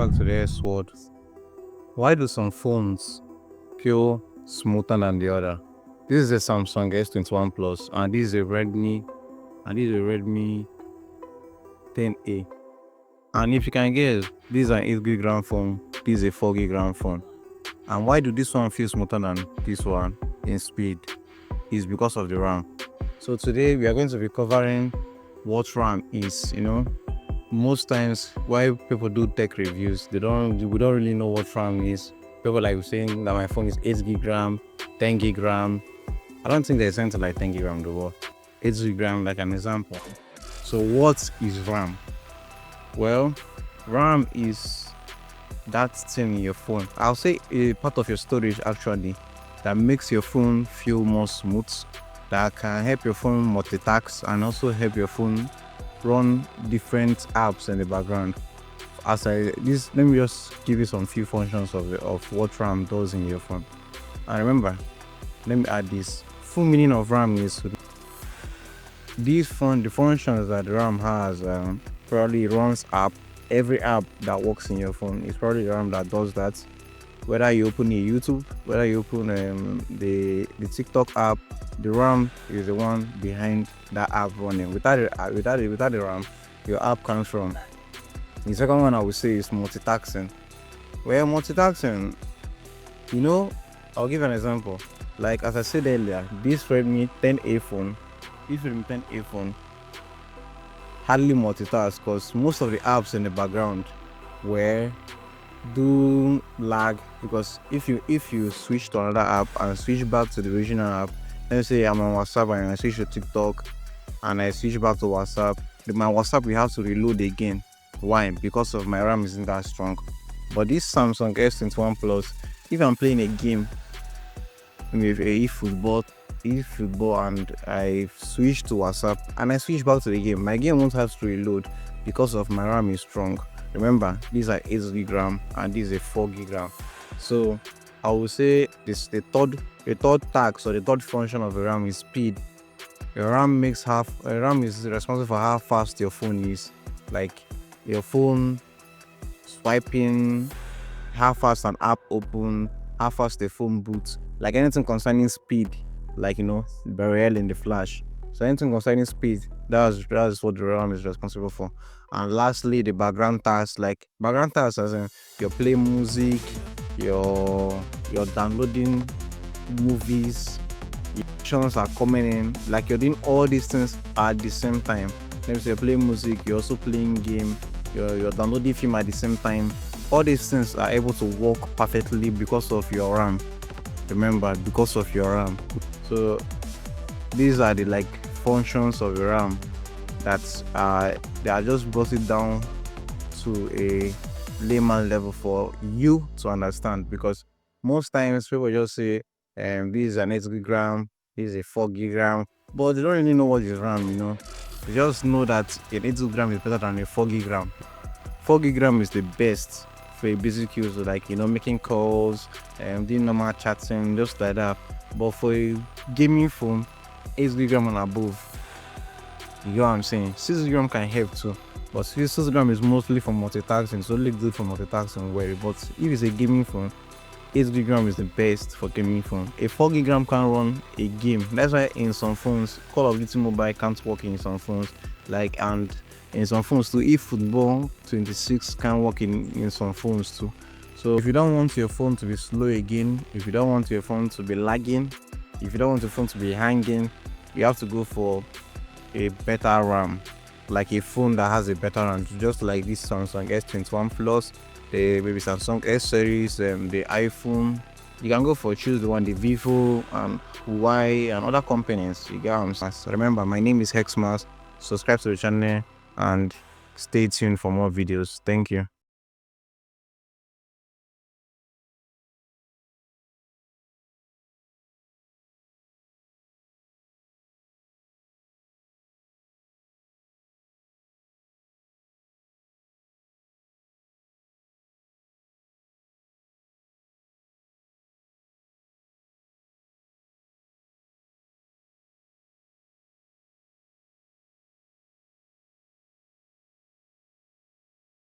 back to the S word. Why do some phones feel smoother than the other? This is a Samsung S21 Plus, and this is a Redmi 10A. And if you can guess, this is an 8 GB RAM phone, this is a 4 GB RAM phone. And why do this one feel smoother than this one in speed? Is because of the RAM. So today we are going to be covering what RAM is. Most times why people do tech reviews, we don't really know what RAM is. People like saying that my phone is 8 GB RAM, 10 GB RAM. I don't think there's anything like 10 GB RAM though. 8 GB RAM, like an example. So what is RAM? Well, RAM is that thing in your phone. I'll say a part of your storage actually that makes your phone feel more smooth, that can help your phone multitask and also help your phone run different apps in the background. Let me just give you some few functions of what RAM does in your phone. And remember, let me add this. Full meaning of RAM is the functions that the RAM has. Probably runs app. Every app that works in your phone is probably the RAM that does that. Whether you open a YouTube, whether you open the TikTok app, the RAM is the one behind that app running. Without the RAM, your app can't run. The second one I would say is multitasking. Well, multitasking, I'll give an example. Like as I said earlier, this Redmi 10A phone hardly multitask because most of the apps in the background do lag, because if you switch to another app and switch back to the original app, let's say I'm on WhatsApp and I switch to TikTok and I switch back to WhatsApp, my WhatsApp will have to reload again. Why? Because of my RAM isn't that strong. But this Samsung S21 Plus, if I'm playing a game with a football and I switch to WhatsApp and I switch back to the game, my game won't have to reload because of my RAM is strong. Remember, these are 8 GB RAM and this is a 4 GB RAM. So I would say the third task or the third function of a RAM is speed. Your RAM is responsible for how fast your phone is, like your phone swiping, how fast an app open, how fast the phone boots, like anything concerning speed, like burial in the flash. So anything concerning speed, that's what the RAM is responsible for. And lastly, the background tasks, as in your play music, you're downloading movies, your actions are coming in, like you're doing all these things at the same time. Let me say you're playing music, you're also playing game, you're downloading film at the same time. All these things are able to work perfectly because of your RAM. Remember, because of your RAM. So these are the functions of your RAM that they are just brought it down to a layman level for you to understand, because most times people just say this is an 8 GB RAM, this is a 4 GB RAM, but they don't really know what is RAM. They just know that an 8 GB RAM is better than a 4 GB RAM. 4 GB RAM is the best for a basic use, like making calls and doing normal chatting, just like that. But for a gaming phone, 8 GB RAM and above, you know what I'm saying, 6 GB RAM can help too, but 6 GB is mostly for multitasking. It's only good for multitasking. But if it's a gaming phone, 8 GB RAM is the best for gaming phone. A 4 GB RAM can run a game. That's why in some phones, Call of Duty Mobile can't work in some phones, and in some phones too, if Football 26 can work in some phones too. So if you don't want your phone to be slow again, if you don't want your phone to be lagging, if you don't want your phone to be hanging, you have to go for a better RAM, like a phone that has a better RAM, just like this Samsung S21 Plus, the maybe Samsung S series, the iPhone. You can choose the one, the Vivo and Huawei and other companies. You get what I'm saying? Remember, my name is Hexmas. Subscribe to the channel and stay tuned for more videos. Thank you.